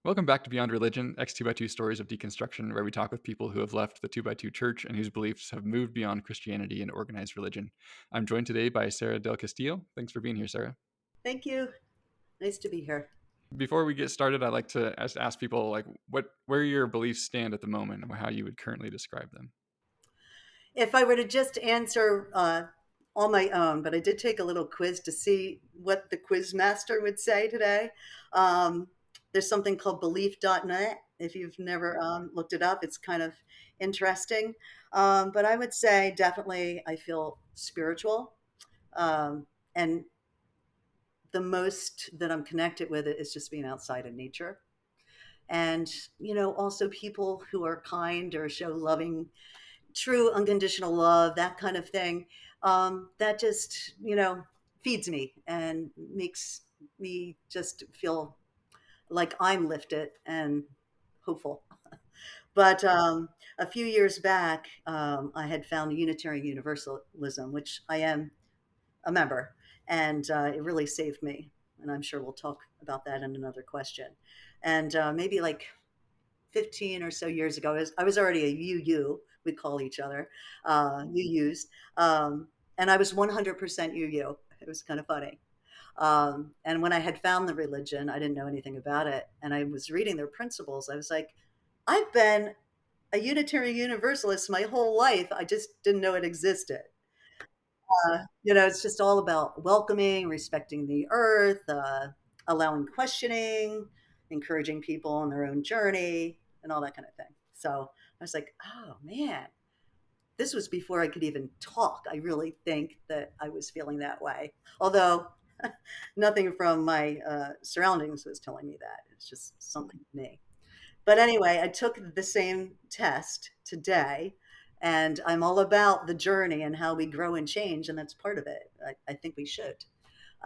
Welcome back to Beyond Religion, X2x2 Stories of Deconstruction, where we talk with people who have left the 2x2 church and whose beliefs have moved beyond Christianity and organized religion. I'm joined today by Sara del Castillo. Thanks for being here, Sara. Thank you. Nice to be here. Before we get started, I'd like to ask people where your beliefs stand at the moment and how you would currently describe them. If I were to just answer on my own, but I did take a little quiz to see what the quiz master would say today. Um, there's something called belief.net. If you've never looked it up, it's kind of interesting. But I would say definitely I feel spiritual. And the most that I'm connected with it is just being outside in nature. And, also people who are kind or show loving true unconditional love, that kind of thing. That just, feeds me and makes me just feel like I'm lifted and hopeful. But a few years back, I had found Unitarian Universalism, which I am a member, and it really saved me. And I'm sure we'll talk about that in another question. And maybe like 15 or so years ago, I was already a UU, we call each other, UUs. And I was 100% UU. It was kind of funny. And when I had found the religion, I didn't know anything about it. And I was reading their principles. I was like, I've been a Unitarian Universalist my whole life. I just didn't know it existed. It's just all about welcoming, respecting the earth, allowing questioning, encouraging people on their own journey, and all that kind of thing. So I was like, oh man, this was before I could even talk. I really think that I was feeling that way. Although nothing from my surroundings was telling me that. It's just something in me. But anyway, I took the same test today, and I'm all about the journey and how we grow and change, and that's part of it. I think we should.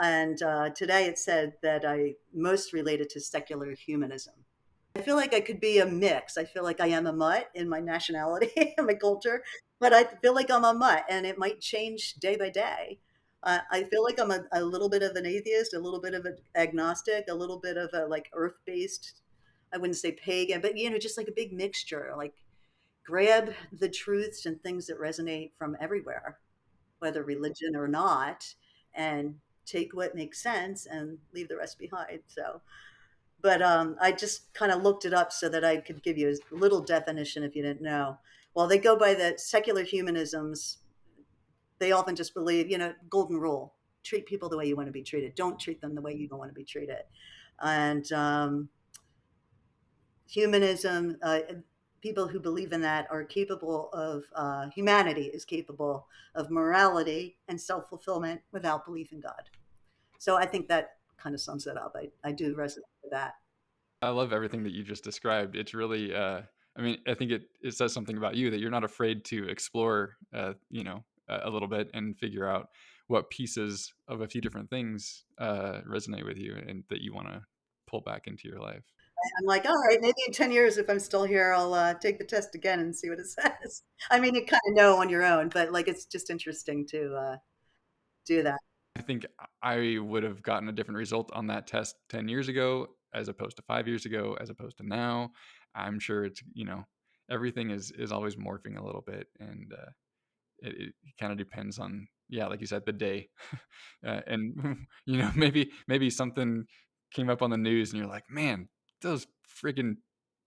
And today it said that I most related to secular humanism. I feel like I could be a mix. I feel like I am a mutt in my nationality and my culture, but I feel like I'm a mutt, and it might change day by day. I feel like I'm a little bit of an atheist, a little bit of an agnostic, a little bit of a like earth based. I wouldn't say pagan, but just like a big mixture. Like grab the truths and things that resonate from everywhere, whether religion or not, and take what makes sense and leave the rest behind. So but I just kind of looked it up so that I could give you a little definition if you didn't know. Well, they go by the secular humanisms. They often just believe, golden rule: treat people the way you want to be treated. Don't treat them the way you don't want to be treated. And humanism, people who believe in that are capable of humanity is capable of morality and self fulfillment without belief in God. So I think that kind of sums it up. I do resonate with that. I love everything that you just described. It's really, I think it says something about you that you're not afraid to explore, a little bit and figure out what pieces of a few different things resonate with you and that you want to pull back into your life. I'm like, all right, maybe in 10 years, if I'm still here, I'll take the test again and see what it says. I mean, you kind of know on your own, but like, it's just interesting to do that. I think I would have gotten a different result on that test 10 years ago as opposed to 5 years ago, as opposed to now. I'm sure everything is always morphing a little bit. And it kind of depends on, yeah, like you said, the day. And, maybe something came up on the news and you're like, man, those friggin'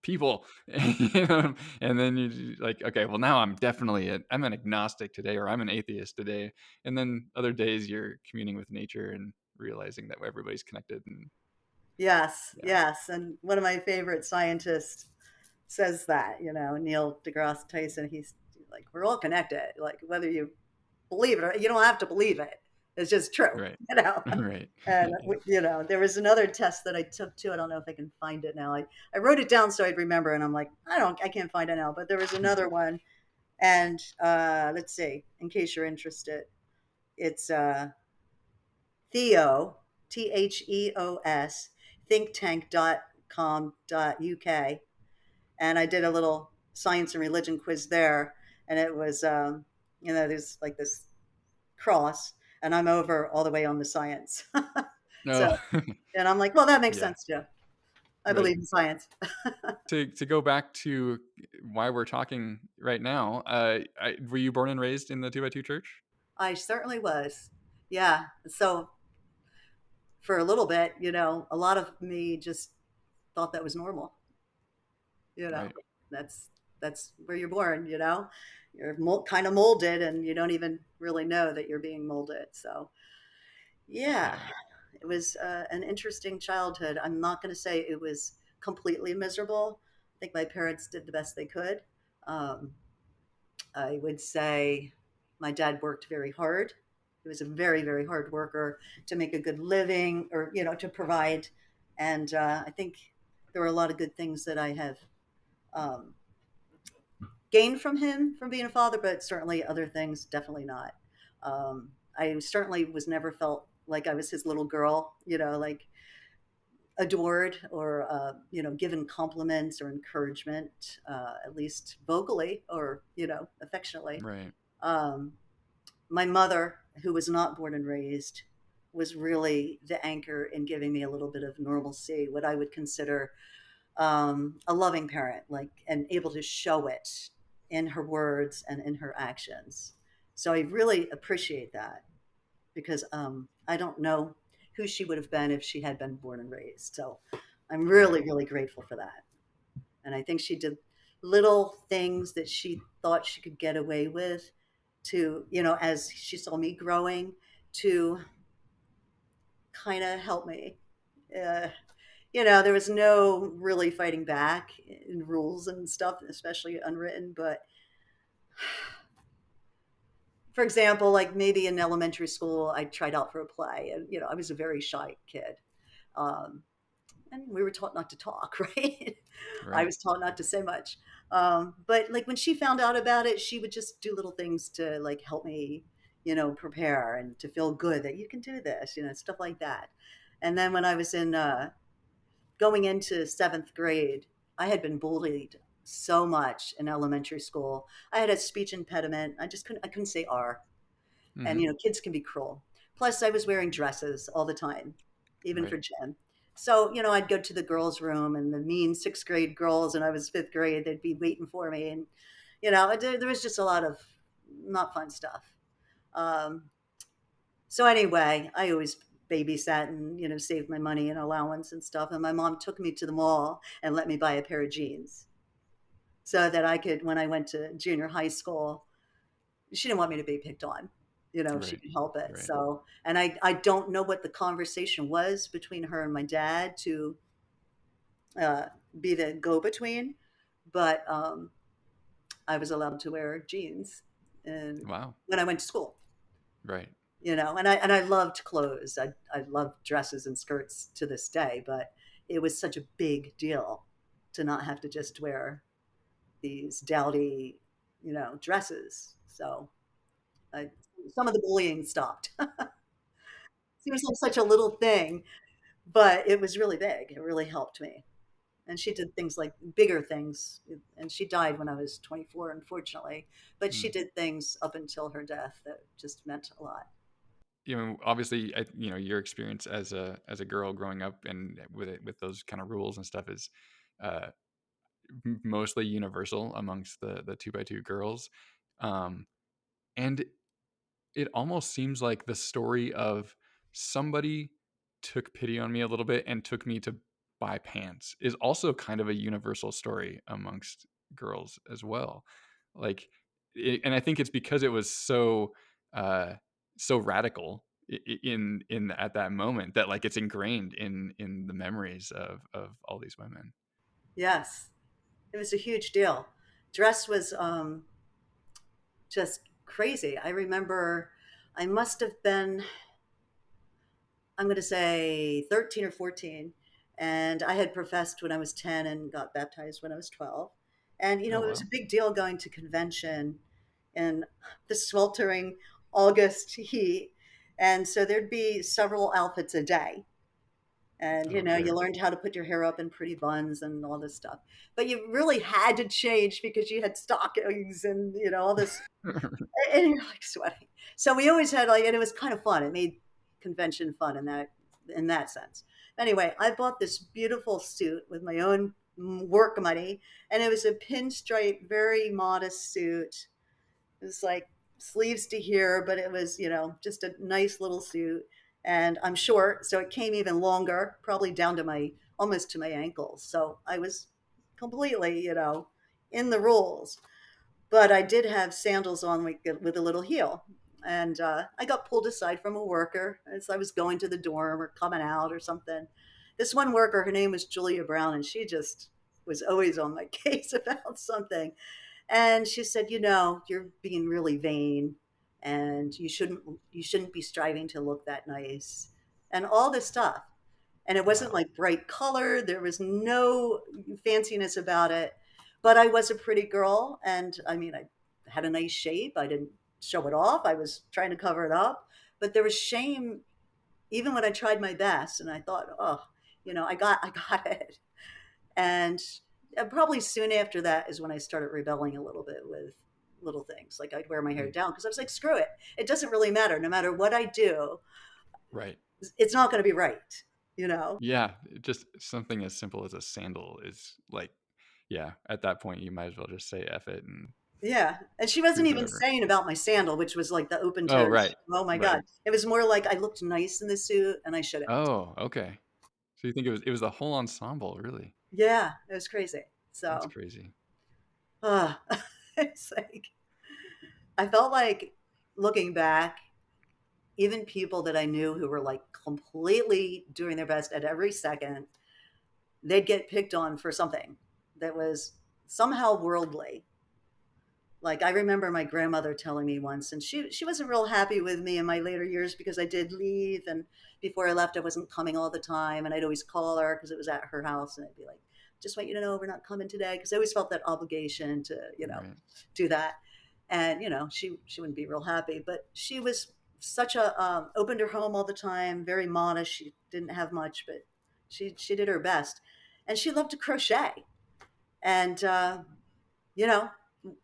people, and then you like, okay, well now I'm an agnostic today, or I'm an atheist today. And then other days you're communing with nature and realizing that everybody's connected. And Yes, yeah, yes. And one of my favorite scientists says that, Neil deGrasse Tyson, he's like, we're all connected. Like, whether you believe it or you don't have to believe it. It's just true, right. you know. Right. And Yeah. there was another test that I took too. I don't know if I can find it now. I wrote it down so I'd remember, and I'm like, I can't find it now. But there was another one, and let's see, in case you're interested, it's Theo, THEOS, thinktank.com.uk, and I did a little science and religion quiz there, and it was there's like this cross, and I'm over all the way on the science. So, No. and I'm like, well, that makes Yeah. sense too. I Right. believe in science. To go back to why we're talking right now, were you born and raised in the 2 by 2 church? I certainly was. Yeah. So for a little bit, a lot of me just thought that was normal. You know, Right. that's that's where you're born. You're kind of molded, and you don't even really know that you're being molded. So yeah, Yeah. it was an interesting childhood. I'm not going to say it was completely miserable. I think my parents did the best they could. Um, I would say my dad worked very hard. He was a very, very hard worker to make a good living, or to provide. And I think there were a lot of good things that I have um, gained from him from being a father, but certainly other things definitely not. I certainly was never felt like I was his little girl, like adored or given compliments or encouragement, at least vocally or affectionately. Right. Um, my mother, who was not born and raised, was really the anchor in giving me a little bit of normalcy, what I would consider a loving parent, like, and able to show it in her words and in her actions. So I really appreciate that because I don't know who she would have been if she had been born and raised. So I'm Right. really, really grateful for that. And I think she did little things that she thought she could get away with to, as she saw me growing, to kind of help me. Uh, there was no really fighting back in rules and stuff, especially unwritten. But for example, like maybe in elementary school, I tried out for a play, and I was a very shy kid. Um, and we were taught not to talk, right? I Right. was taught not to say much. But like when she found out about it, she would just do little things to like help me, prepare and to feel good that you can do this, stuff like that. And then when I was in going into seventh grade, I had been bullied so much in elementary school. I had a speech impediment. I couldn't say R. And, Mhm. kids can be cruel. Plus, I was wearing dresses all the time, even for Right. gym. So, I'd go to the girls' room and the mean sixth grade girls, and I was fifth grade, they'd be waiting for me. And, there was just a lot of not fun stuff. Um, so, anyway, I always babysat and, saved my money and allowance and stuff. And my mom took me to the mall and let me buy a pair of jeans so that I could, when I went to junior high school, she didn't want me to be picked on, if she Right. could help it. Right. So, and I don't know what the conversation was between her and my dad to uh, be the go between, but I was allowed to wear jeans and Wow. when I went to school, Right. and I loved clothes. I love dresses and skirts to this day, but it was such a big deal to not have to just wear these dowdy, dresses. So I, some of the bullying stopped. Seems like such a little thing, but it was really big. It really helped me. And she did things like bigger things. And she died when I was 24, unfortunately. But she Mm. did things up until her death that just meant a lot. Obviously, your experience as a girl growing up and with those kind of rules and stuff is uh, mostly universal amongst the 2 by 2 girls. Um, and it almost seems like the story of somebody took pity on me a little bit and took me to buy pants is also kind of a universal story amongst girls as well. Like, and I think it's because it was uh, so radical in at that moment that like it's ingrained in the memories of all these women. Yes, it was a huge deal. Dress was just crazy. I remember I must have been, I'm going to say 13 or 14. And I had professed when I was 10 and got baptized when I was 12. And, Oh it was a wow. big deal going to convention in the sweltering August heat. And so there'd be several outfits a day. And, Okay. you learned how to put your hair up in pretty buns and all this stuff. But you really had to change because you had stockings and, all this and you're like sweating. So we always had like, and it was kind of fun. It made convention fun in that sense. Anyway, I bought this beautiful suit with my own work money, and it was a pinstripe, very modest suit. It was like sleeves to here, but it was, just a nice little suit. And I'm short, so it came even longer, probably down to my almost to my ankles. So I was completely, in the rules. But I did have sandals on with a little heel. And I got pulled aside from a worker as I was going to the dorm or coming out or something. This one worker, her name was Julia Brown, and she just was always on my case about something. And she said, you're being really vain, and you shouldn't be striving to look that nice, and all this stuff. And it wasn't Wow. like bright color. There was no fanciness about it. But I was a pretty girl. And I mean, I had a nice shape. I didn't show it off. I was trying to cover it up. But there was shame even when I tried my best. And I thought, oh, I got it. And probably soon after that is when I started rebelling a little bit with little things. Like I'd wear my hair Mm, down because I was like, screw it. It doesn't really matter. No matter what I do, right. it's not going to be right, you know? Yeah, just something as simple as a sandal is like, yeah, at that point you might as well just say F it and Yeah, and she wasn't do even whatever. saying about my sandal, which was like the open Oh, toes. right. Oh my Right. god. It was more like I looked nice in the suit and I shouldn't. Oh, okay. So you think it was the whole ensemble, really? Yeah, it was crazy. That's So, crazy. uh, it's like I felt like looking back, even people that I knew who were like completely doing their best at every second, they'd get picked on for something that was somehow worldly. Like I remember my grandmother telling me once, and she wasn't real happy with me in my later years because I did leave, and before I left, I wasn't coming all the time, and I'd always call her because it was at her house, and I'd be like, "Just want you to know we're not coming today," because I always felt that obligation to Right. do that, and she wouldn't be real happy, but she was such a opened her home all the time, very modest. She didn't have much, but she did her best, and she loved to crochet, and you know,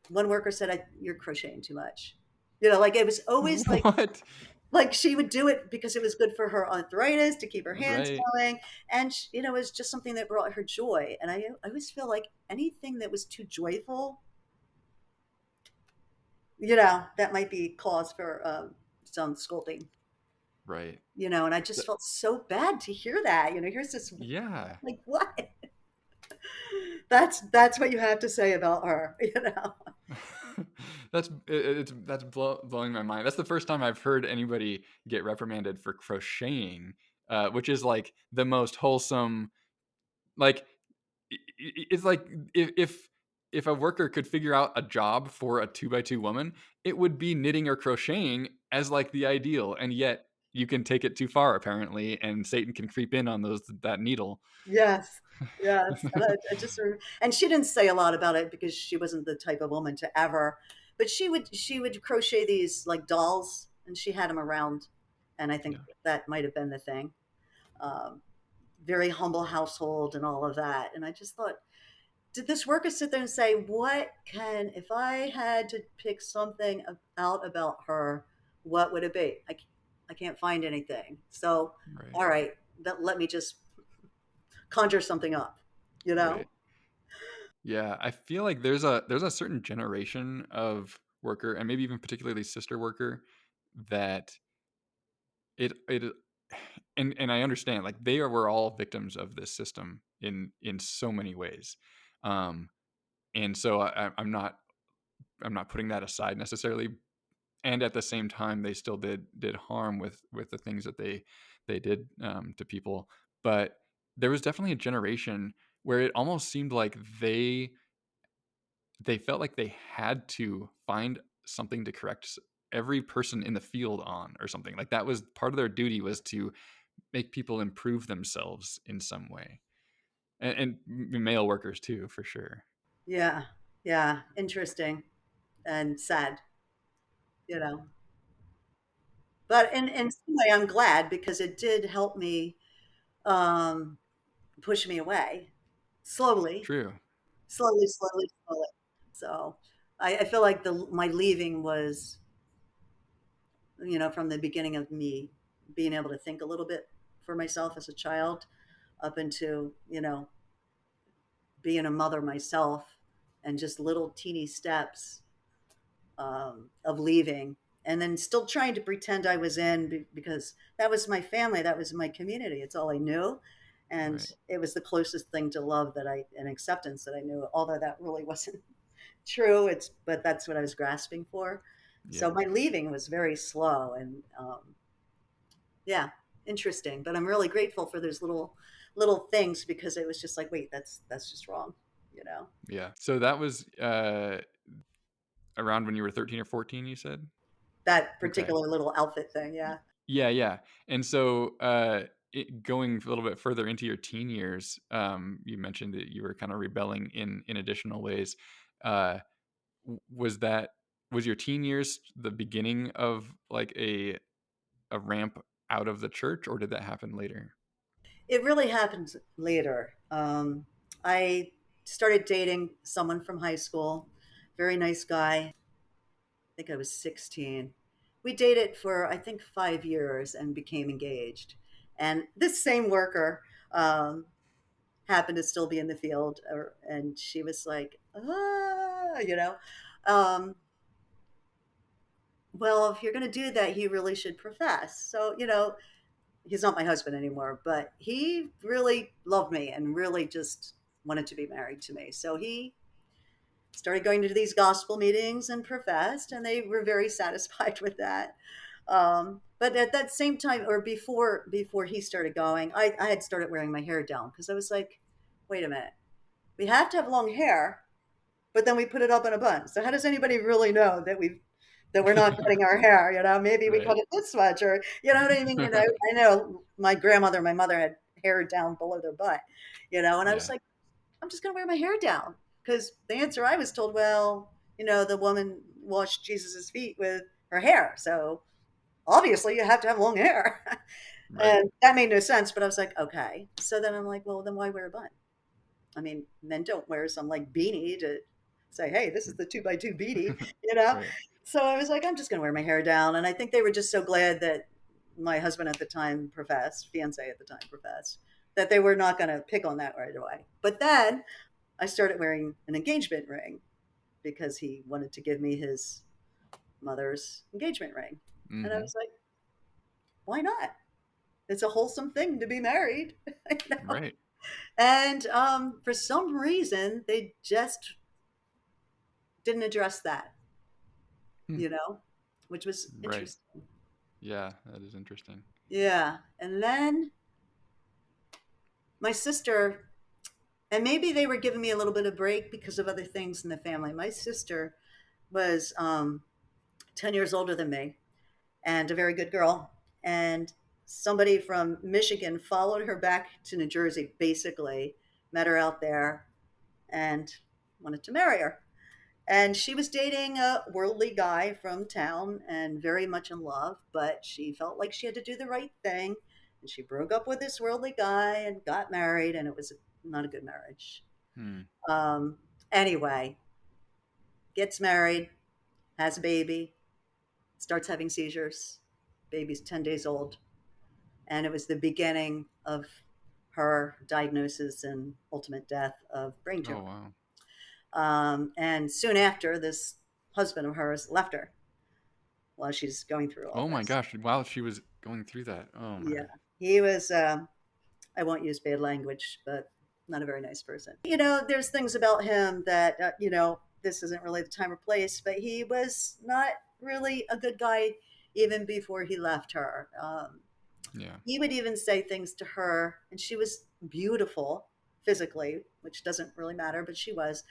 one worker said, "You're crocheting too much." Like it was always What? like she would do it because it was good for her arthritis to keep her hands Right. going, and it was just something that brought her joy. And I always feel like anything that was too joyful, that might be cause for some scolding. Right. And I just Th- felt so bad to hear that. Here's this Yeah. like what? That's what you have to say about her. Blowing my mind. That's the first time I've heard anybody get reprimanded for crocheting, which is like the most wholesome. Like it's like if a worker could figure out a job for a 2 by 2 woman, it would be knitting or crocheting as like the ideal, and yet you can take it too far apparently, and Satan can creep in on that needle. Yes, yes, and I just and she didn't say a lot about it because she wasn't the type of woman to ever, but she would crochet these like dolls, and she had them around, and I think Yeah. that might have been the thing. Um, Very humble household and all of that, and I just thought, did this worker sit there and say, if I had to pick something out about her, what would it be? I can't find anything. So, Right. all right, let me just conjure something up, you know? Right. Yeah, I feel like there's a certain generation of worker, and maybe even particularly sister worker, that it and I understand, like, were all victims of this system in so many ways. Um, and so I'm not putting that aside necessarily, and at the same time, they still did harm with the things that they did, to people. But there was definitely a generation where it almost seemed like they felt like they had to find something to correct every person in the field on, or something like that. Was part of their duty, was to make people improve themselves in some way, and male workers too, for sure. Yeah, yeah, interesting and sad, you know. But in some way, I'm glad because it did help me um, push me away slowly, True. slowly, slowly, slowly. So I feel like my leaving was, from the beginning of me being able to think a little bit for myself as a child. up into, being a mother myself, and just little teeny steps of leaving, and then still trying to pretend I was in, because that was my family, that was my community, it's all I knew, and Right. it was the closest thing to love that I and acceptance that I knew, although that really wasn't true. But that's what I was grasping for. So Yeah. my leaving was very slow, and yeah, interesting. But I'm really grateful for those little things, because it was just like, wait, that's just wrong, you know. Yeah. So that was around when you were 13 or 14, you said? That Okay. particular little outfit thing, Y yeah. Yeah, yeah. And so, going a little bit further into your teen years, you mentioned that you were kinda rebelling in additional ways. Uh, w was your teen years the beginning of, like, a ramp out of the church, or did that happen later? It really happened later. I started dating someone from high school, very nice guy. I think I was 16. We dated for, I think, 5 years and became engaged. And this same worker happened to still be in the field, and she was like, um, well, if you're going to do that, he really should profess. So, he's not my husband anymore, but he really loved me and really just wanted to be married to me. So he started going to these gospel meetings and professed, and they were very satisfied with that. But at that same time, or before he started going, I had started wearing my hair down, because I was like, wait a minute, we have to have long hair, but then we put it up in a bun. So how does anybody really know that we're not cutting our hair? Maybe we cut Right. it this much, or you know what I mean. I know my grandmother, my mother had hair down below their butt, and I was Yeah. like, I'm just going to wear my hair down, because the answer I was told, well, the woman washed Jesus's feet with her hair, so obviously you have to have long hair. Right. And that made no sense, but I was like, okay. So then I'm like, well, then why wear a bun? I mean, men don't wear some like beanie to say, hey, this is the 2x2 beanie, you know? Right. So I was like, I'm just going to wear my hair down. And I think they were just so glad that my husband at the time professed, fiance at the time professed, that they were not going to pick on that right away. But then I started wearing an engagement ring, because he wanted to give me his mother's engagement ring. And I Mhm. was like, why not? It's a wholesome thing to be married, you know? Right. And for some reason, they just didn't address that, Hmm. you know, which was Right. interesting. Yeah, that is interesting. Yeah. And then my sister, and maybe they were giving me a little bit of break because of other things in the family. My sister was 10 years older than me, and a very good girl. And somebody from Michigan followed her back to New Jersey, basically, met her out there, and wanted to marry her. And she was dating a worldly guy from town and very much in love, but she felt like she had to do the right thing. And she broke up with this worldly guy and got married, and it was not a good marriage. Hmm. Um, anyway, gets married, has a baby, starts having seizures. Baby's 10 days old. And it was the beginning of her diagnosis and ultimate death of brain Oh, tumor. wow. And soon after, this husband of hers left her while she's going through all Oh my this. gosh, while she was going through that. Oh Yeah, my. he was, I won't use bad language, but not a very nice person. There's things about him that, this isn't really the time or place, but he was not really a good guy even before he left her. Yeah. He would even say things to her, and she was beautiful physically, which doesn't really matter, but she was,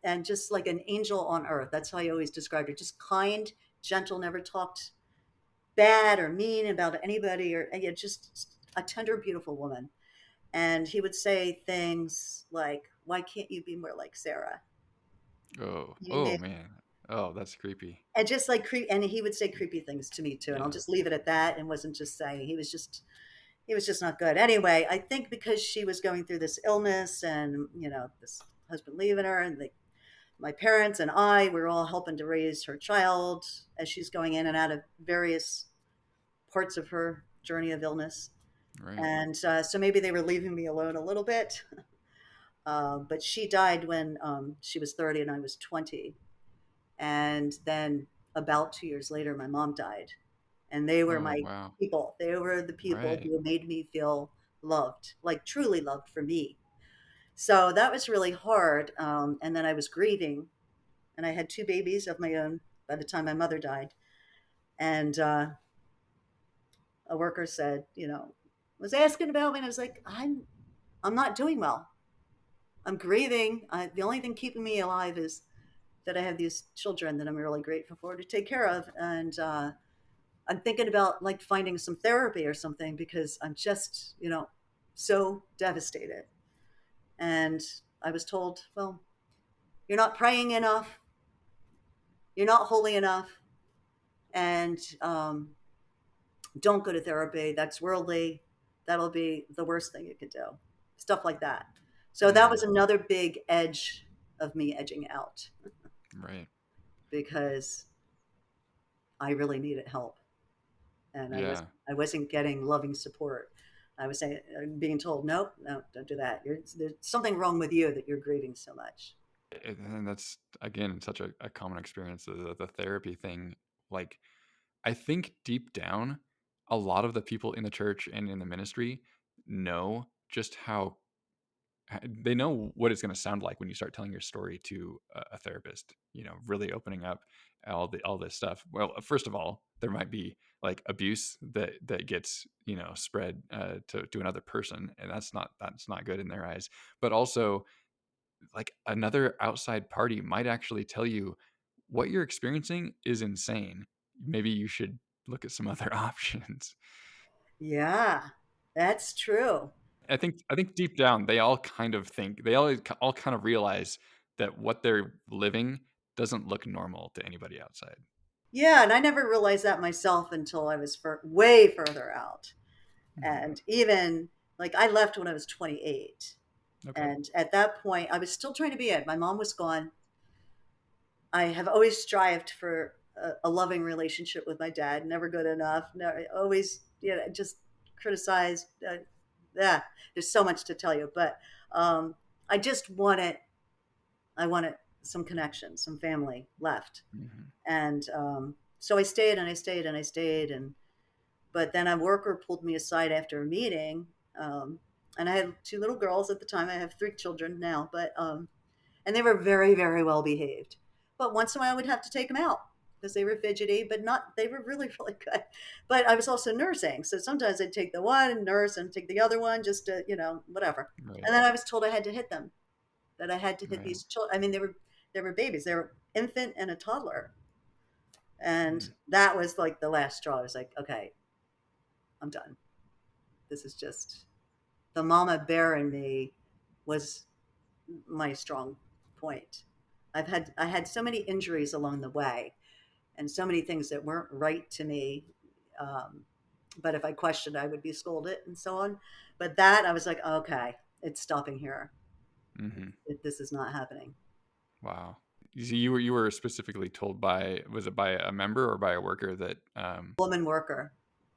and just like an angel on earth. That's how I always described her. Just kind, gentle, never talked bad or mean about anybody, or yeah, just a tender, beautiful woman. And he would say things like, "Why can't you be more like Sarah?" Oh. You Oh, know, man. Oh, that's creepy. and just like and he would say creepy things to me too. And I'll Yeah. just leave it at that. And wasn't just saying, he was just not good. Anyway, I think because she was going through this illness, and this husband leaving her, and my parents and I were all helping to raise her child as she's going in and out of various parts of her journey of illness. Right. And so maybe they were leaving me alone a little bit. But she died when she was 30 and I was 20. And then about 2 years later, my mom died. And they were Oh, my wow. people. They were the people Right. who made me feel loved, like truly loved for me. So that was really hard. And then I was grieving, and I had two babies of my own by the time my mother died. And a worker said, was asking about me, and I was like, I'm not doing well. I'm grieving. The only thing keeping me alive is that I have these children that I'm really grateful for to take care of, and I'm thinking about like finding some therapy or something because I'm just, so devastated. And I was told, well, you're not praying enough, you're not holy enough, and don't go to therapy. That's worldly. That'll be the worst thing you could do. Stuff like that. So that was Mm, another big edge of me edging out right. because I really needed help, and Yeah. I wasn't getting loving support. I was saying, being told, nope, no, don't do that. There's something wrong with you that you're grieving so much. And that's, again, such a common experience, the therapy thing. Like, I think deep down, a lot of the people in the church and in the ministry know just how they know what it's going to sound like when you start telling your story to a therapist, really opening up all this stuff. Well, first of all, there might be like abuse that gets, spread to another person, and that's not good in their eyes. But also, like, another outside party might actually tell you what you're experiencing is insane. Maybe you should look at some other options. Yeah, that's true. I think deep down they all kind of think, they all kind of realize that what they're living doesn't look normal to anybody outside. Yeah, and I never realized that myself until I was way further out. Mhm. And even like I left when I was 28. Okay. And at that point, I was still trying to be it. My mom was gone. I have always strived for a loving relationship with my dad. Never good enough. No, always, just criticized. Yeah, there's so much to tell you, but um, I just wanted, I wanted some connection, some family left, Mhm. and so I stayed and I stayed and I stayed, and but then a worker pulled me aside after a meeting, and I had two little girls at the time. I have three children now, but and they were very, very well behaved. But once in a while, I would have to take them out because they were fidgety, but not, they were really, really good. But I was also nursing. So sometimes I'd take the one and nurse and take the other one just to, whatever. Right. And then I was told I had to hit them, that I had to hit Right. these children. I mean, they were babies. They were infant and a toddler. And Mm. that was like the last straw. I was like, okay, I'm done. This is just the mama bear in me was my strong point. I had so many injuries along the way, and so many things that weren't right to me. Um, but if I questioned, I would be scolded and so on. But that I was like, okay, it's stopping here. Mhm. This is not happening. Wow. You were specifically told by, was it by a member or by a worker that Woman worker,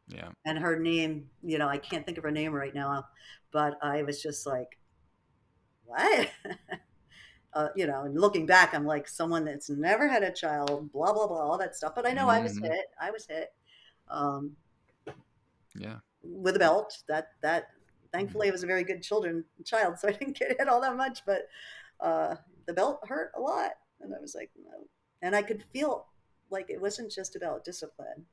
yeah. and her name, I can't think of her name right now, but I was just like, what? And looking back, I'm like someone that's never had a child, blah blah blah, all that stuff. But I know I was Mhm. hit. I was hit. Um, Yeah. with a belt. That Mhm. thankfully it was a very good child, so I didn't get hit all that much. But the belt hurt a lot, and I was like, no. And I could feel like it wasn't just about discipline.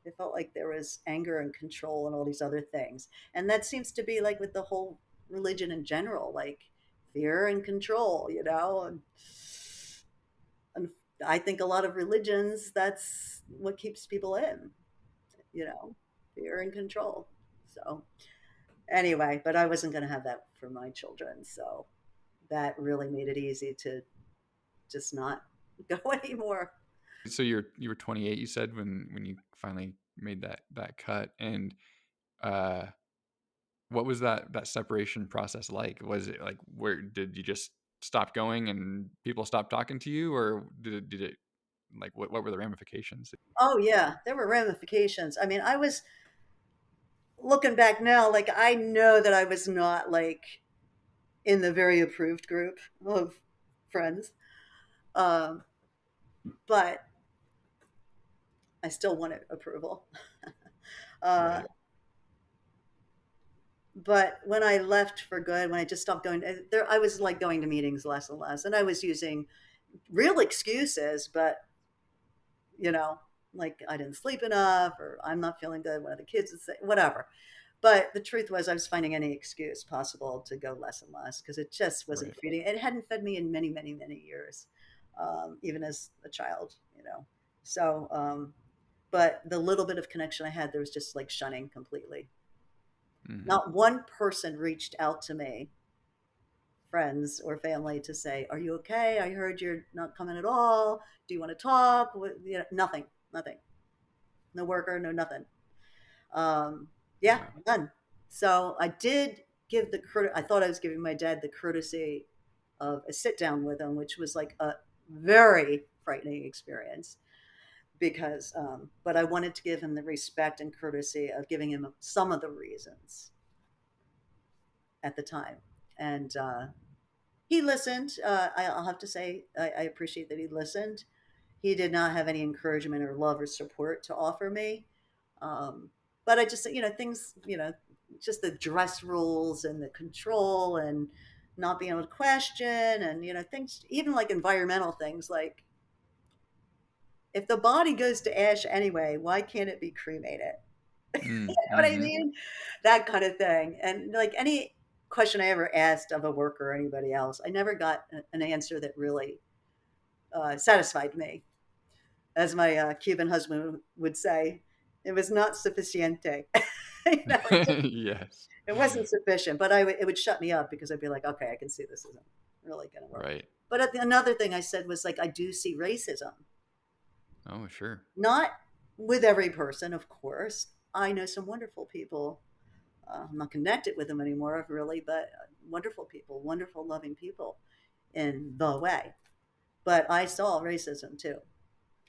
It felt like there was anger and control and all these other things, and that seems to be like with the whole religion in general, like fear and control, and I think a lot of religions that's what keeps people in, you know, fear and control. So anyway, but I wasn't going to have that for my children. So that really made it easy to just not go anymore. So you were 28, you said, when you finally made that cut, and uh what was that separation process like? Was it like, where did you just stop going and people stopped talking to you, or did it like, what were the ramifications? Oh, yeah, there were ramifications. I mean, I was looking back now, like I know that I was not like in the very approved group of friends, um, but I still wanted approval. Uh, Right. but when I left for good, when I just stopped going there, I was like going to meetings less and less, and I was using real excuses, but you know, like I didn't sleep enough, or I'm not feeling good. One of the kids would say, whatever. But the truth was, I was finding any excuse possible to go less and less because it just wasn't Right. feeding. It hadn't fed me in many, many, many years, even as a child, you know. So, but the little bit of connection I had, there was just like shunning completely. Hmm. Not one person reached out to me, friends or family, to say, "Are you okay? I heard you're not coming at all. Do you want to talk?" You know, nothing, nothing. No worker, no nothing. Yeah, Wow. none. So I did give I thought I was giving my dad the courtesy of a sit down with him, which was like a very frightening experience because, but I wanted to give him the respect and courtesy of giving him some of the reasons at the time. And he listened. I'll have to say, I appreciate that he listened. He did not have any encouragement or love or support to offer me. Um, but I just, things, just the dress rules and the control and not being able to question and, things, even like environmental things like if the body goes to ash anyway, why can't it be cremated? You know what I Mm-hmm. mean? That kind of thing. And like any question I ever asked of a worker or anybody else, I never got an answer that really satisfied me. As my Cuban husband would say, it was not suficiente. Yes. It wasn't sufficient, but it would shut me up because I'd be like, okay, I can see this isn't really going to work. Right. But another thing I said was like, I do see racism, Oh, sure. not with every person, of course. I know some wonderful people. I'm not connected with them anymore, really, but wonderful people, wonderful, loving people in the way. But I saw racism too,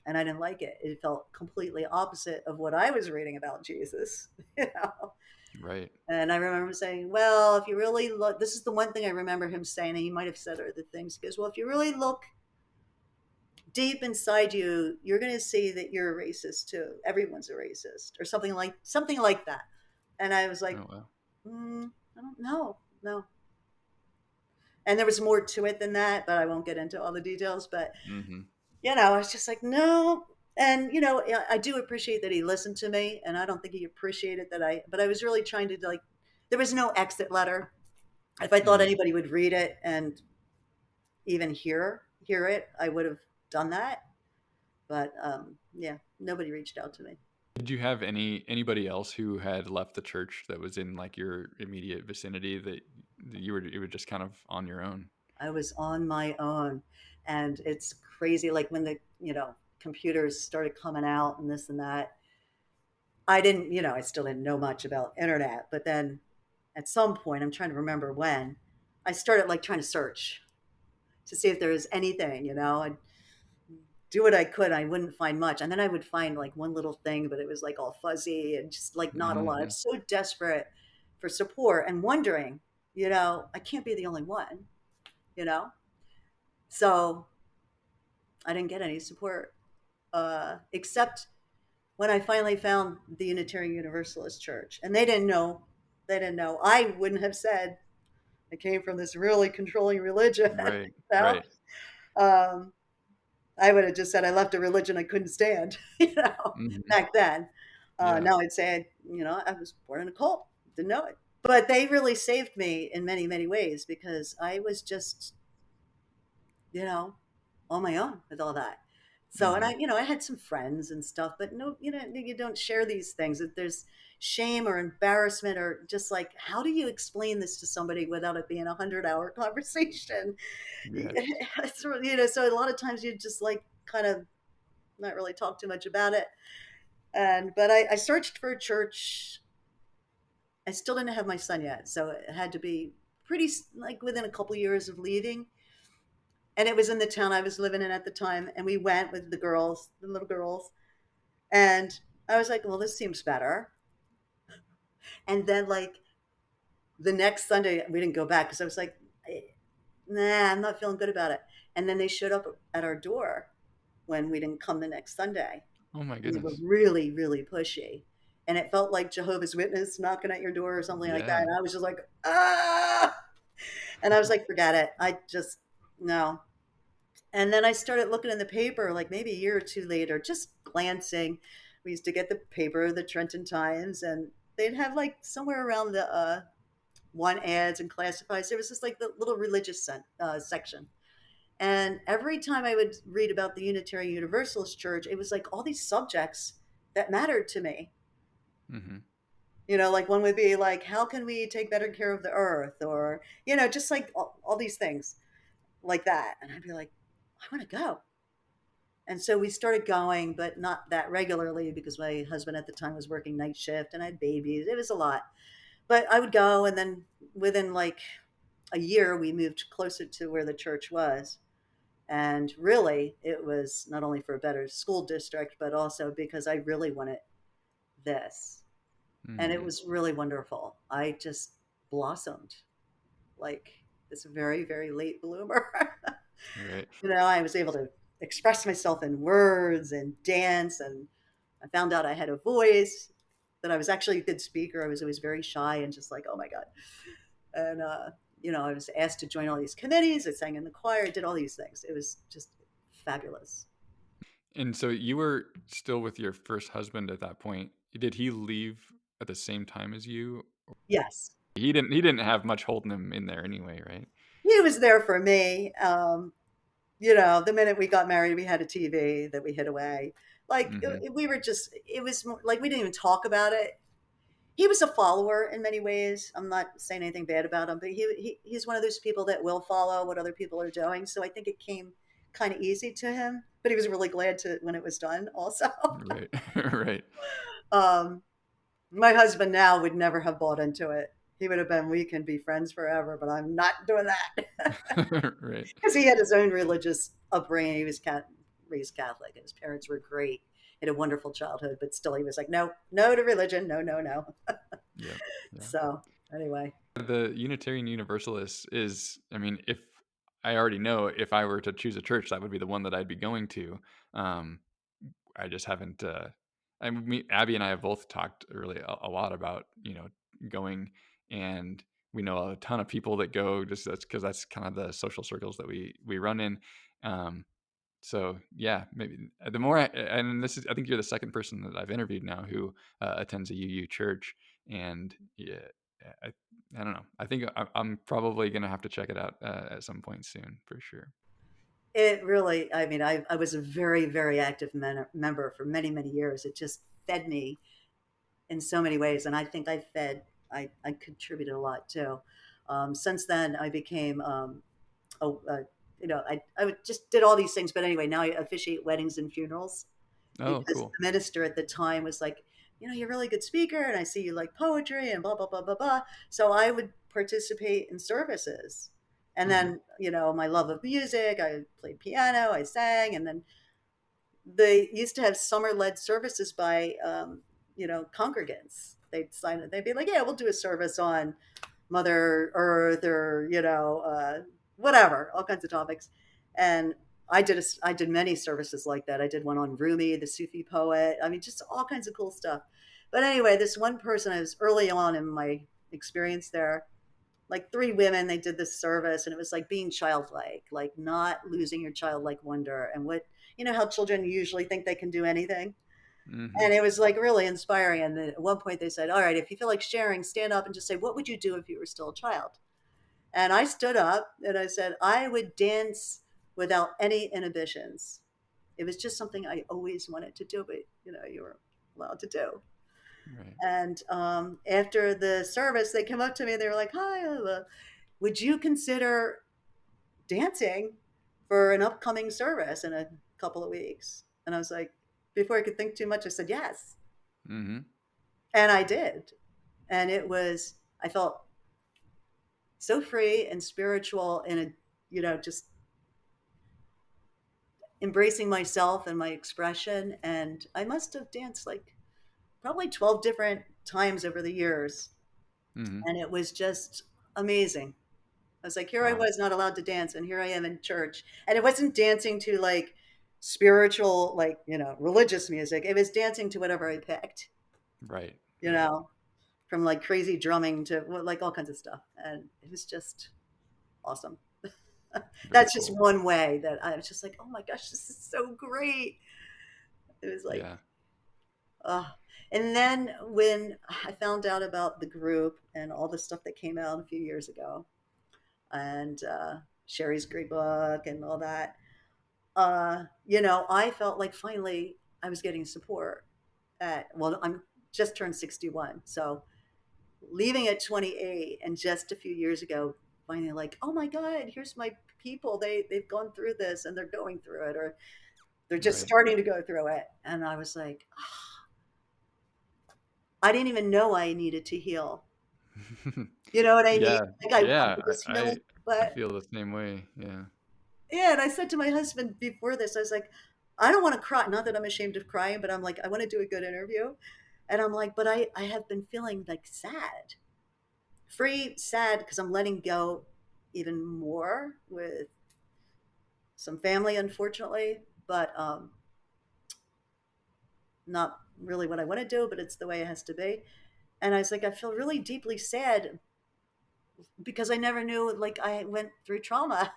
and I didn't like it. It felt completely opposite of what I was reading about Jesus, you know. Right. And I remember saying, well, if you really look, this is the one thing I remember him saying, and he might have said other things. He goes, well, if you really look deep inside you, you're going to see that you're a racist too. Everyone's a racist, or something like that. And I was like, Oh, wow. I don't know, no. And there was more to it than that, but I won't get into all the details. But Mm-hmm. I was just like, no. And I do appreciate that he listened to me, and I don't think he appreciated that but I was really trying to like. There was no exit letter. If I thought Mm. anybody would read it and even hear it, I would have done that. But yeah, nobody reached out to me. Did you have anybody else who had left the church that was in like your immediate vicinity that you were just kind of on your own? I was on my own, and it's crazy. Like when the computers started coming out and this and that. I didn't, I still didn't know much about internet. But then at some point, I'm trying to remember when, I started like trying to search to see if there was anything. I'd do what I could. I wouldn't find much. And then I would find like one little thing, but it was like all fuzzy and just like not a lot. I Mhm. was so desperate for support and wondering, I can't be the only one, you know? So I didn't get any support, except when I finally found the Unitarian Universalist Church. And they didn't know. They didn't know. I wouldn't have said I came from this really controlling religion, Right, you know? right. Um, I would have just said I left a religion I couldn't stand, Mhm. back then. Yeah, Now I'd say, I was born in a cult, didn't know it. But they really saved me in many, many ways because I was just, you know, on my own with all that. So, and mhm. I had some friends and stuff, but no, you don't share these things. If there's shame or embarrassment or just like, how do you explain this to somebody without it being a 100-hour conversation? Yes. So a lot of times you just like kind of not really talk too much about it. But I searched for a church. I still didn't have my son yet, so it had to be pretty like within a couple years of leaving. And it was in the town I was living in at the time, and we went with the girls, the little girls, and I was like, well, this seems better. And then like the next Sunday, we didn't go back because I was like, nah, I'm not feeling good about it. And then they showed up at our door when we didn't come the next Sunday. Oh my And they were goodness. really, really pushy. And it felt like Jehovah's Witness knocking at your door or something like that. Yeah. And I was just like, ah. And I was like, forget it. I just, no. And then I started looking in the paper, like maybe a year or two later, just glancing. We used to get the paper, the Trenton Times, and they'd have like somewhere around the one ads and classifieds. There was just like the little religious section. And every time I would read about the Unitarian Universalist Church, it was like all these subjects that mattered to me. Hmm. Like one would be like, how can we take better care of the earth? Or, just like all these things like that. And I'd be like, I want to go. And so we started going, but not that regularly because my husband at the time was working night shift and I had babies. It was a lot. But I would go, and then within like a year, we moved closer to where the church was. And really, it was not only for a better school district, but also because I really wanted this. And it Hmm. was really wonderful. I just blossomed like this very, very late bloomer. Right. I was able to express myself in words and dance, and I found out I had a voice, that I was actually a good speaker. I was always very shy and just like, oh my God. And, I was asked to join all these committees. I sang in the choir, did all these things. It was just fabulous. And so you were still with your first husband at that point. Did he leave at the same time as you? Yes. He didn't have much holding him in there anyway, right? He was there for me. The minute we got married, we had a TV that we hid away. Like Hmm. we were just, it was more, like we didn't even talk about it. He was a follower in many ways. I'm not saying anything bad about him, but he's one of those people that will follow what other people are doing. So I think it came kind of easy to him, but he was really glad to when it was done also. Right. Right. um, my husband now would never have bought into it. He would have been, we can be friends forever, but I'm not doing that. Right. Because he had his own religious upbringing. He was raised Catholic, and his parents were great. He had a wonderful childhood, but still, he was like, no, no to religion, no, no, no. Yeah. Yeah. So anyway, The Unitarian Universalist is, I mean, if I already know if I were to choose a church, that would be the one that I'd be going to. Um, I just haven't. Abby and I have both talked really a lot about going, and we know a ton of people that go. Just that's because that's kind of the social circles that we run in. Um, so yeah, maybe the more and this is I think you're the second person that I've interviewed now who attends a UU church, and yeah, I I don't know. I think I'm probably gonna have to check it out at some point soon for sure. it really, I mean, I was a very, very active member for many, many years. It just fed me in so many ways. And I think I contributed a lot too. Since then, I became, I just did all these things. But anyway, now I officiate weddings and funerals Oh, because cool. the minister at the time was like, you're a really good speaker, and I see you like poetry and blah blah blah blah blah. So I would participate in services, and Hmm. then my love of music. I played piano, I sang, and then they used to have summer-led services by congregants. They'd sign it. They'd be like, "Yeah, we'll do a service on Mother Earth or whatever, all kinds of topics." And I did many services like that. I did one on Rumi, the Sufi poet. I mean, just all kinds of cool stuff. But anyway, this one person, I was early on in my experience there, like three women, they did this service, and it was like being childlike, like not losing your childlike wonder, and what how children usually think they can do anything. Hmm. And it was like really inspiring. And then at one point they said, all right, if you feel like sharing, stand up and just say, what would you do if you were still a child? And I stood up and I said, I would dance without any inhibitions. It was just something I always wanted to do, but you were allowed to do. Right. And after the service, they came up to me and they were like, hi, would you consider dancing for an upcoming service in a couple of weeks? And I was like, before I could think too much, I said yes. Hmm. And I did. And I felt so free and spiritual in just embracing myself and my expression. And I must have danced like probably 12 different times over the years, Mhm. and it was just amazing. I was like, here I Wow. was not allowed to dance, and here I am in church. And it wasn't dancing to like spiritual, like, religious music. It was dancing to whatever I picked, Right. you Right. know, from like crazy drumming to well, like all kinds of stuff. And it was just awesome. Very That's just cool. one way that I was just like, oh my gosh, this is so great. It was like, Yeah. uh, and then when I found out about the group and all the stuff that came out a few years ago, and Sherry's great book and all that, I felt like finally I was getting support. Well, I'm just turned 61, so leaving at 28, and just a few years ago, finally like, oh my God, here's my people. They've gone through this and they're going through it, or they're just Right. starting to go through it, and I was like, I didn't even know I needed to heal. You know what I mean? Yeah. Like I Yeah. wanted this I healing, I but feel the same way. Yeah. yeah, and I said to my husband before this, I was like, I don't want to cry. Not that I'm ashamed of crying, but I'm like, I want to do a good interview. And I'm like, but I have been feeling like sad, free, sad, because I'm letting go even more with some family, unfortunately, but not really what I want to do, but it's the way it has to be. And I was like, I feel really deeply sad because I never knew, like, I went through trauma.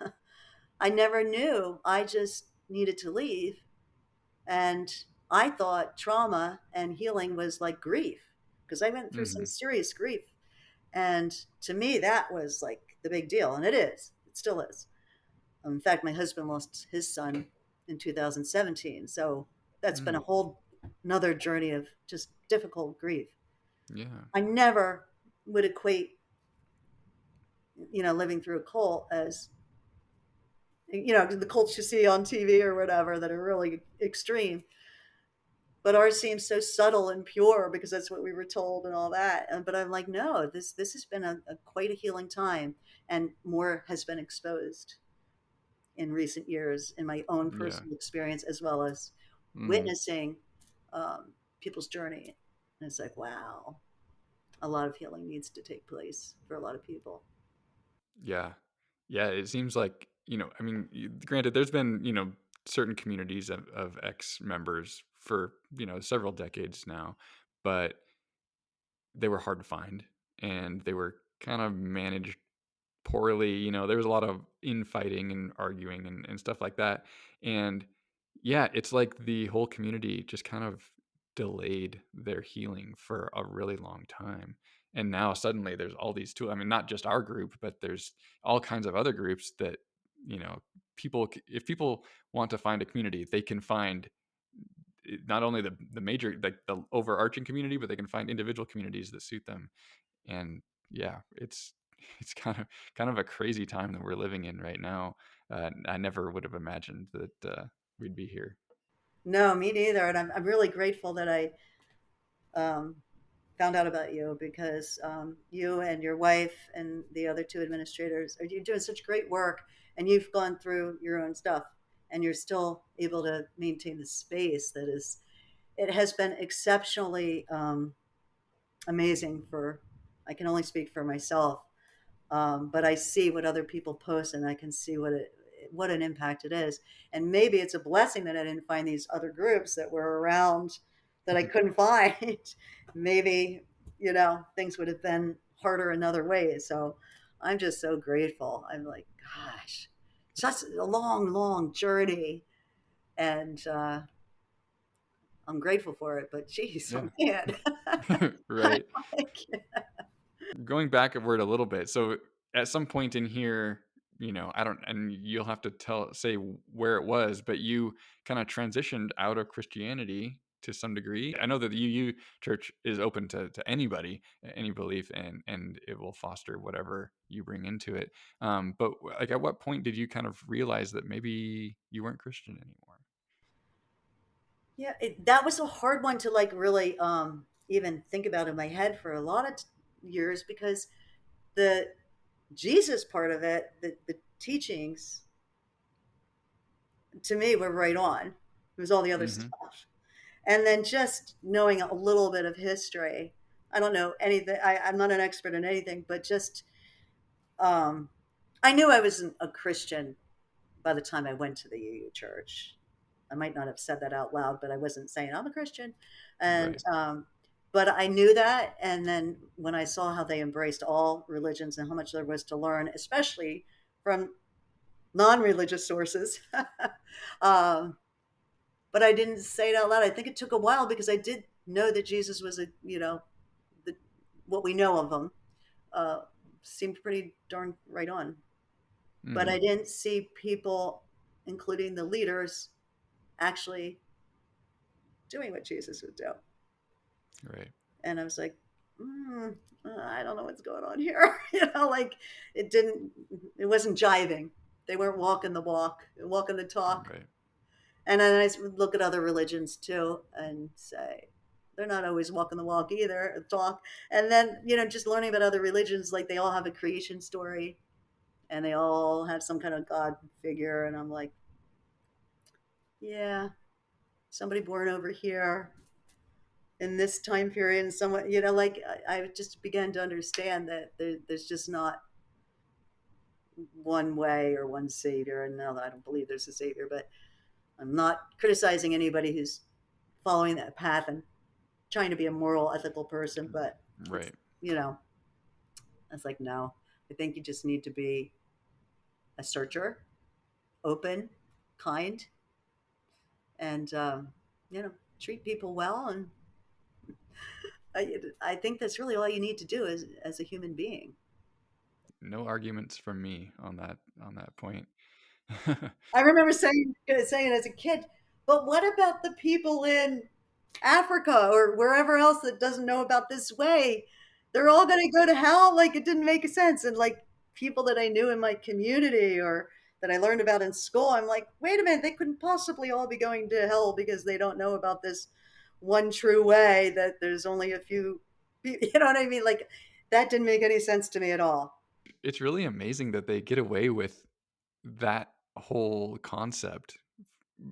I never knew. I just needed to leave. And I thought trauma and healing was like grief because I went through some Mhm. serious grief. And to me, that was like the big deal. And it is, it still is. In fact, my husband lost his son in 2017. So that's been a Mm. whole another journey of just difficult grief. Yeah. I never would equate, living through a cult as, the cults you see on TV or whatever that are really extreme. But ours seems so subtle and pure because that's what we were told and all that. But I'm like, no, this has been a quite a healing time, and more has been exposed in recent years in my own Yeah. personal experience as well as Mhm. witnessing people's journey. And it's like, wow, a lot of healing needs to take place for a lot of people. Yeah. Yeah, it seems like, I mean, granted, there's been, certain communities of ex members for, several decades now, but they were hard to find and they were kind of managed poorly. There was a lot of infighting and arguing and stuff like that. And yeah, it's like the whole community just kind of delayed their healing for a really long time. And now suddenly there's all these tools. I mean, not just our group, but there's all kinds of other groups that, you know, if people want to find a community, they can find not only the major, like the overarching community, but they can find individual communities that suit them. And yeah, it's kind of a crazy time that we're living in right now. I never would have imagined that we'd be here. No, me neither. And I'm really grateful that I um, found out about you because you and your wife and the other two administrators you're doing such great work, and you've gone through your own stuff, and you're still able to maintain the space that is. It has been exceptionally amazing for. I can only speak for myself, but I see what other people post, and I can see what an impact it is. And maybe it's a blessing that I didn't find these other groups that were around that I couldn't find. Maybe things would have been harder in other ways. So I'm just so grateful. I'm like, gosh, such a long, long journey, and I'm grateful for it. But geez, oh Yeah. man, Right. like, Going backward a little bit. So at some point in here, I don't, and you'll have to say where it was, but you kind of transitioned out of Christianity to some degree. I know that the UU church is open to anybody, any belief, and it will foster whatever you bring into it. But like, at what point did you kind of realize that maybe you weren't Christian anymore? yeah, that was a hard one to like really even think about in my head for a lot of years because the Jesus part of it, the teachings to me were right on. It was all the other Hmm. stuff. And then just knowing a little bit of history. I don't know anything. I'm not an expert in anything, but just um, I knew I wasn't a Christian by the time I went to the UU church. I might not have said that out loud, but I wasn't saying I'm a Christian. And Right. but I knew that, and then when I saw how they embraced all religions and how much there was to learn, especially from non-religious sources, um, but I didn't say it out loud. I think it took a while because I did know that Jesus was a, the, what we know of him uh, seemed pretty darn right on. But Hmm. I didn't see people, including the leaders, actually doing what Jesus would do. Right. And I was like, I don't know what's going on here. Like it didn't, it wasn't jiving. They weren't walking the walk, walking the talk. Right. And then I would look at other religions too and say, they're not always walking the walk either, talk. And then, just learning about other religions, like they all have a creation story and they all have some kind of God figure. And I'm like, yeah, somebody born over here in this time period and someone, like I just began to understand that there's just not one way or one savior. And no, I don't believe there's a savior, but I'm not criticizing anybody who's following that path and trying to be a moral, ethical person. But it's, Right. I was like, no, I think you just need to be a searcher, open, kind, and, treat people well. And I think that's really all you need to do as a human being. No arguments from me on that point. I remember saying as a kid, but what about the people in Africa or wherever else that doesn't know about this way? They're all going to go to hell. Like it didn't make sense. And like people that I knew in my community or that I learned about in school, I'm like, wait a minute, they couldn't possibly all be going to hell because they don't know about this one true way that there's only a few. You know what I mean? Like that didn't make any sense to me at all. It's really amazing that they get away with that whole concept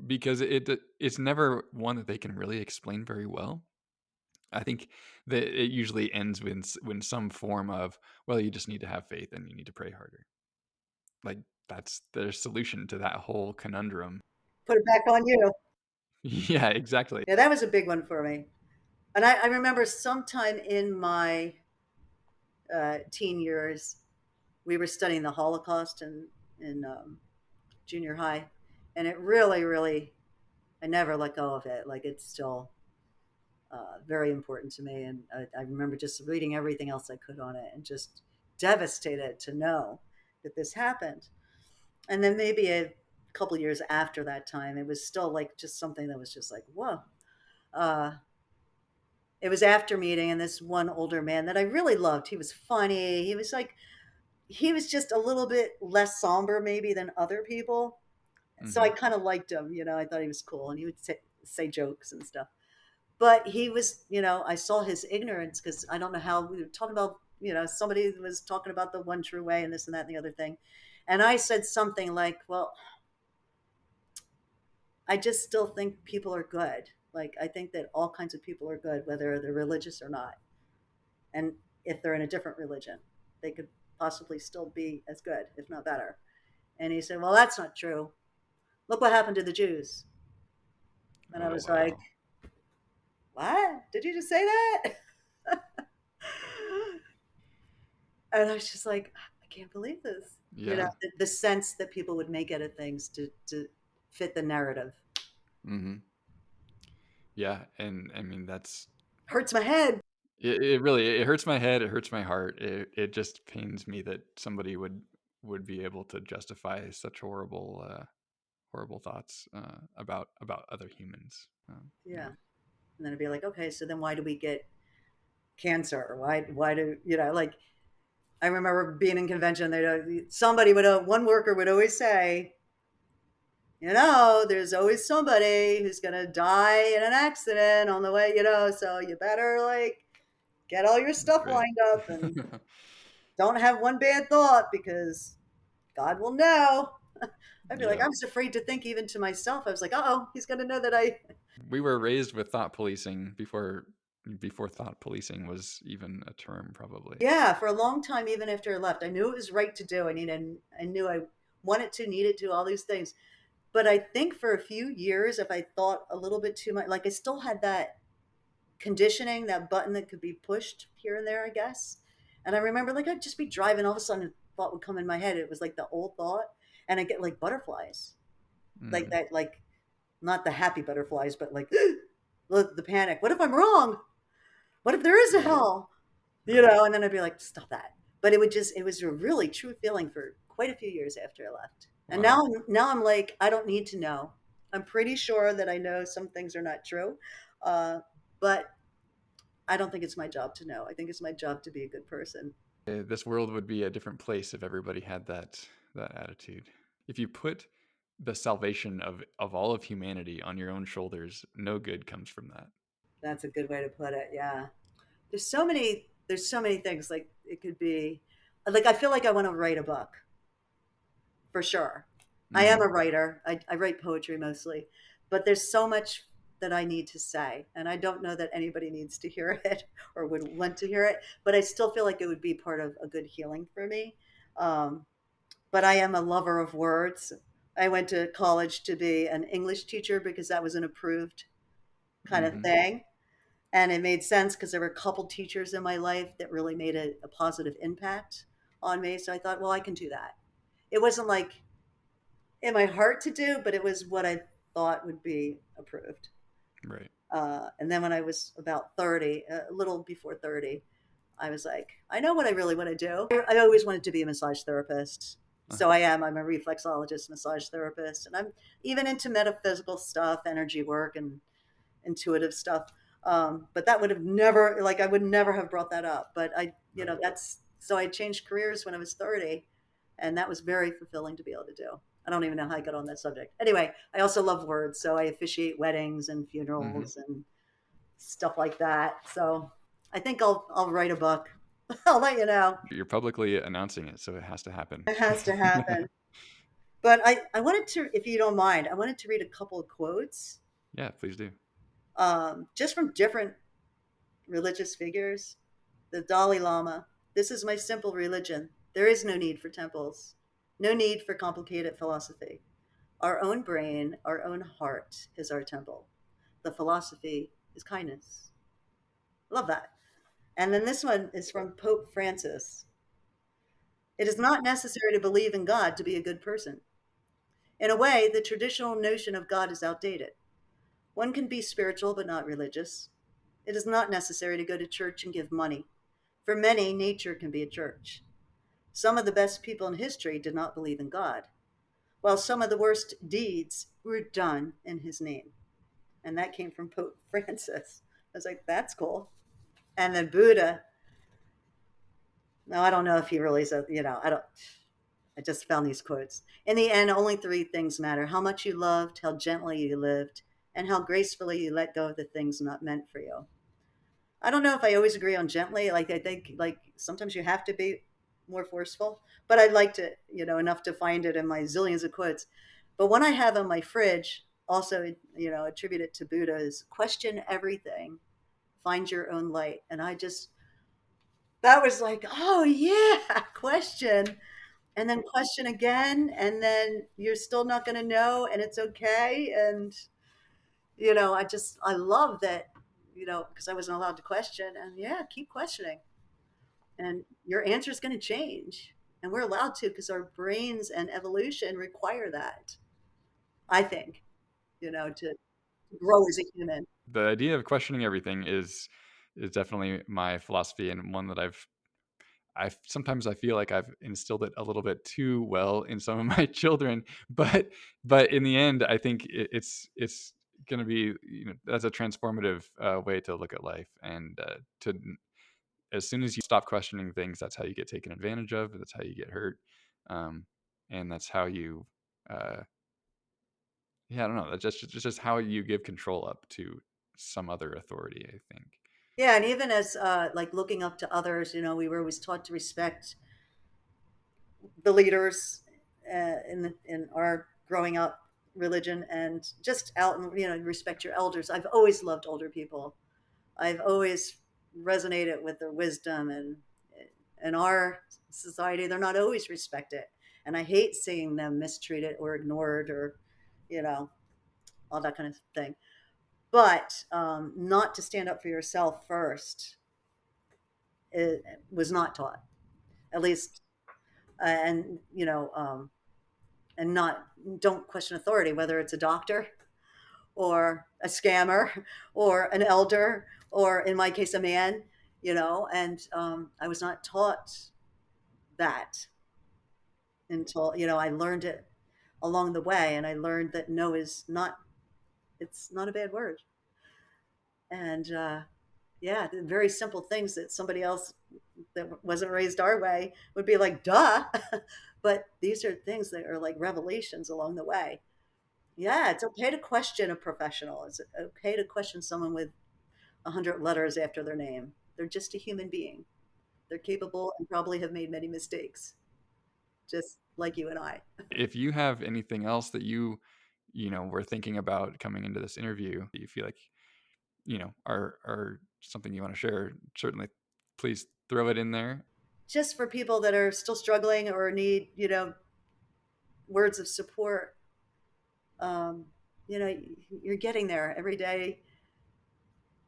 because it's never one that they can really explain very well. I think that it usually ends when some form of, well, you just need to have faith and you need to pray harder. Like that's their solution to that whole conundrum. Put it back on you. Yeah, exactly. Yeah, that was a big one for me. And I remember sometime in my teen years, we were studying the Holocaust in junior high, and it really, really, I never let go of it. Like it's still very important to me, and I remember just reading everything else I could on it, and just devastated to know that this happened. And then maybe a couple years after that time, it was still like just something that was just like, whoa. Uh, it was after meeting, and this one older man that I really loved. He was funny. He was just a little bit less somber maybe than other people. So I Hmm. kind of liked him. I thought he was cool, and he would say jokes and stuff. But he was, I saw his ignorance because I don't know how we were talking about. Somebody was talking about the one true way and this and that and the other thing, and I said something like, "Well, I just still think people are good. Like I think that all kinds of people are good, whether they're religious or not." And if they're in a different religion, they could possibly still be as good, if not better. And he said, well, that's not true. Look what happened to the Jews. And I Oh was like, wow. what? Did you just say that? And I was just like, I can't believe this. Yeah. The sense that people would make out of things to fit the narrative Hmm. Yeah, and I mean that's hurts my head. it really it hurts my head, it hurts my heart. It just pains me that somebody would be able to justify such horrible thoughts about other humans. Yeah. Yeah. And then I'd be like, okay, so then why do we get cancer? Or why do, like, I remember being in convention. Somebody would, one worker would always say, there's always somebody who's gonna die in an accident on the way, so you better like get all your That's stuff right. lined up and don't have one bad thought because God will know. I'd be like, I Yep. was afraid to think even to myself. I was like, oh, he's gonna know that I. We were raised with thought policing before before thought policing was even a term, probably. Yeah, for a long time, even after I left, I knew it was right to do. I knew I wanted to, needed to, all these things. But I think for a few years, if I thought a little bit too much, like I still had that conditioning, that button that could be pushed here and there, I guess. And I remember like I'd just be driving, all of a sudden a thought would come in my head. It was like the old thought, and I get like butterflies, like Mm, that, like not the happy butterflies, but like the panic. What if I'm wrong? What if there is a right, hell? right. And then I'd be like, stop that. But it was a really true feeling for quite a few years after I left. And Wow. now I'm like, I don't need to know. I'm pretty sure that I know some things are not true. But I don't think it's my job to know. I think it's my job to be a good person. This world would be a different place if everybody had that attitude. If you put the salvation of all of humanity on your own shoulders, no good comes from that. That's a good way to put it. Yeah. There's so many things like it could be like I feel like I want to write a book for sure. I am Hmm. a writer. I write poetry mostly, but there's so much that I need to say, and I don't know that anybody needs to hear it or would want to hear it. But I still feel like it would be part of a good healing for me. Um, but I am a lover of words. I went to college to be an English teacher because that was an approved kind of Hmm. thing. And it made sense because there were a couple teachers in my life that really made a positive impact on me. So I thought, well, I can do that. It wasn't like in my heart to do, but it was what I thought would be approved. Right. And then when I was about 30, a little before 30, I was like, I know what I really want to do. I always wanted to be a massage therapist. So Uh-huh. I am. I'm a reflexologist, massage therapist, and I'm even into metaphysical stuff, energy work, and intuitive stuff. But that would have never, like, I would never have brought that up. But Right. that's so I changed careers when I was 30, and that was very fulfilling to be able to do. I don't even know how I got on that subject. Anyway, I also love words, so I officiate weddings and Hmm. funerals and stuff like that. So I think I'll write a book. I'll let you know. You're publicly announcing it, so it has to happen. It has to happen. But I wanted to, if you don't mind, I wanted to read a couple of quotes, Yeah, please do. just from different religious figures. The Dalai Lama. This is my simple religion. There is no need for temples, no need for complicated philosophy. Our own brain, our own heart is our temple. The philosophy is kindness. Love that. And then this one is from Pope Francis. It is not necessary to believe in God to be a good person. In a way, the traditional notion of God is outdated. One can be spiritual but not religious. It is not necessary to go to church and give money. For many, nature can be a church. Some of the best people in history did not believe in God, while some of the worst deeds were done in his name. And that came from Pope Francis. I was like, that's cool. And then Buddha. No, I don't know if he really said, I don't. I just found these quotes. In the end, only three things matter: how much you loved, how gently you lived, and how gracefully you let go of the things not meant for you. I don't know if I always agree on gently. Like I think like sometimes you have to be more forceful, but I liked it, enough to find it in my zillions of quotes. But one I have on my fridge, also, attributed to Buddha, is question everything, find your own light. And I just that was like, oh yeah, question. And then question again, and then you're still not going to know, and it's okay. And I love that, because I wasn't allowed to question, and yeah, keep questioning, and your answer is going to change, and we're allowed to because our brains and evolution require that. I think, to grow as a human. The idea of questioning everything is definitely my philosophy, and one that I sometimes I feel like I've instilled it a little bit too well in some of my children, but in the end, I think it's going to be, that's a transformative way to look at life, and to as soon as you stop questioning things, that's how you get taken advantage of. That's how you get hurt, um, and that's how you, uh, yeah, I don't know. That's just how you give control up to some other authority, I think. Yeah, and even as like looking up to others, we were always taught to respect the leaders in our growing up religion, and just out and respect your elders. I've always loved older people. I've always resonated with their wisdom, and in our society, they're not always respected. And I hate seeing them mistreated or ignored or, you know, all that kind of thing. But not to stand up for yourself first, it was not taught, at least, and and not don't question authority, whether it's a doctor or a scammer or an elder or, in my case, a man. And I was not taught that until I learned it along the way, and I learned that no is not it's not a bad word. And yeah, the very simple things that somebody else that wasn't raised our way would be like, duh. But these are things that are like revelations along the way. Yeah, it's okay to question a professional. It's okay to question someone with 100 letters after their name. They're just a human being. They're capable and probably have made many mistakes, just like you and I. If you have anything else that were thinking about coming into this interview that you feel like, are something you want to share, certainly please throw it in there. Just for people that are still struggling or need, words of support, um, you're getting there every day.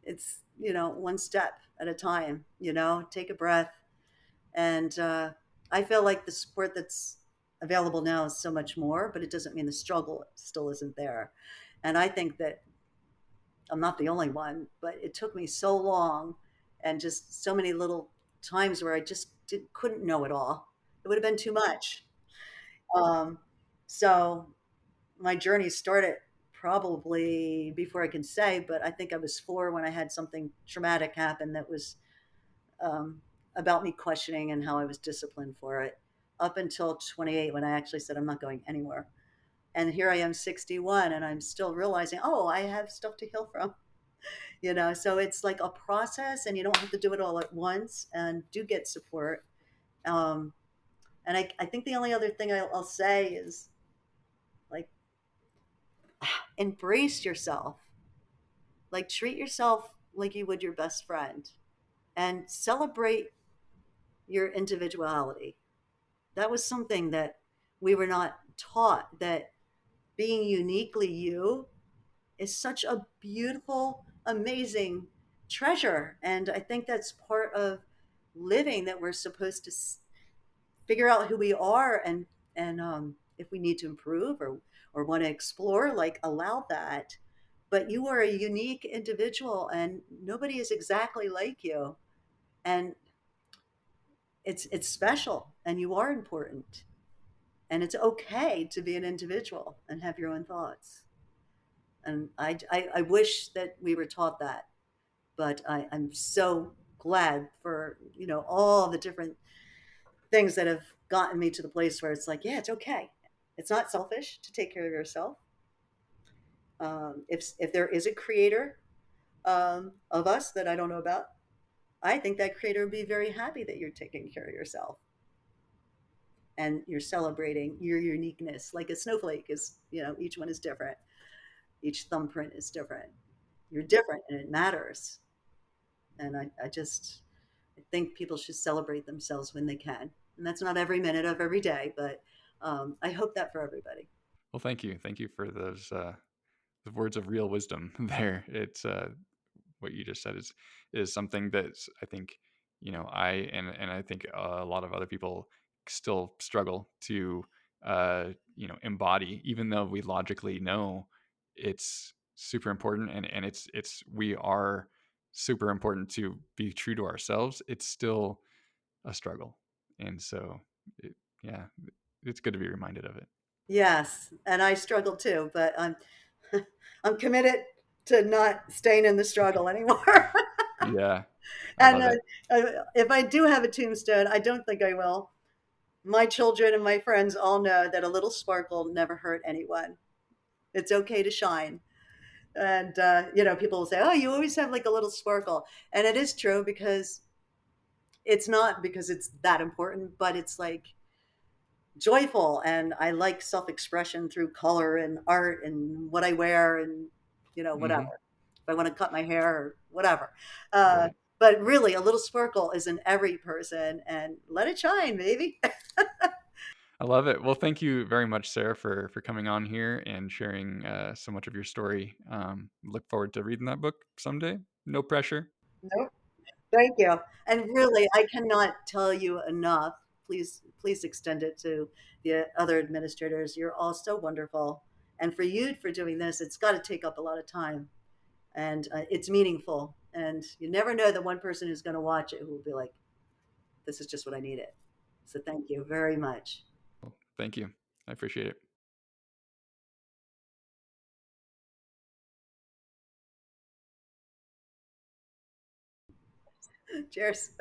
It's, one step at a time, take a breath. And I feel like the support that's available now is so much more, but it doesn't mean the struggle still isn't there. And I think that I'm not the only one, but it took me so long and just so many little times where I just couldn't know it all. It would have been too much. Um, so my journey started probably before I can say, but I think I was 4 when I had something traumatic happen that was um, about me questioning and how I was disciplined for it, up until 28 when I actually said, I'm not going anywhere. And here I am, 61, and I'm still realizing, oh, I have stuff to heal from. So it's like a process, and you don't have to do it all at once, and do get support. Um, and I think the only other thing I'll say is, like, embrace yourself, like treat yourself like you would your best friend, and celebrate your individuality. That was something that we were not taught, that being uniquely you is such a beautiful, amazing treasure. And I think that's part of living, that we're supposed to figure out who we are, and if we need to improve or want to explore, like, allow that. But you are a unique individual, and nobody is exactly like you. And it's special, and you are important, and it's okay to be an individual and have your own thoughts. And I wish that we were taught that, but I'm so glad for all the different things that have gotten me to the place where it's like, yeah, it's okay. It's not selfish to take care of yourself. If there is a creator of us that I don't know about, I think that creator would be very happy that you're taking care of yourself and you're celebrating your uniqueness. Like a snowflake is, each one is different. Each thumbprint is different. You're different, and it matters. And I think people should celebrate themselves when they can. And that's not every minute of every day, but I hope that for everybody. Well, thank you for those the words of real wisdom there. It's what you just said is something that I think I and I think a lot of other people still struggle to embody, even though we logically know it's super important, and it's we are super important to be true to ourselves. It's still a struggle, and so yeah, it's good to be reminded of it. Yes, and I struggle too, but I'm committed to not staying in the struggle anymore. Yeah, I And love it. if I do have a tombstone, I don't think I will. My children and my friends all know that a little sparkle never hurt anyone. It's okay to shine. And people will say, oh, you always have like a little sparkle. And it is true, because it's not because it's that important, but it's like joyful, and I like self-expression through color and art and what I wear, and whatever. Hmm. If I want to cut my hair or whatever. Uh, Right. but really, a little sparkle is in every person, and let it shine, maybe. I love it. Well, thank you very much, Sarah, for coming on here and sharing so much of your story. Look forward to reading that book someday. No pressure. Nope. Thank you. And really, I cannot tell you enough. Please, please extend it to the other administrators. You're all so wonderful. And for you for doing this, it's got to take up a lot of time, and it's meaningful. And you never know the one person who's going to watch it who will be like, this is just what I needed. So thank you very much. Thank you. I appreciate it. Cheers.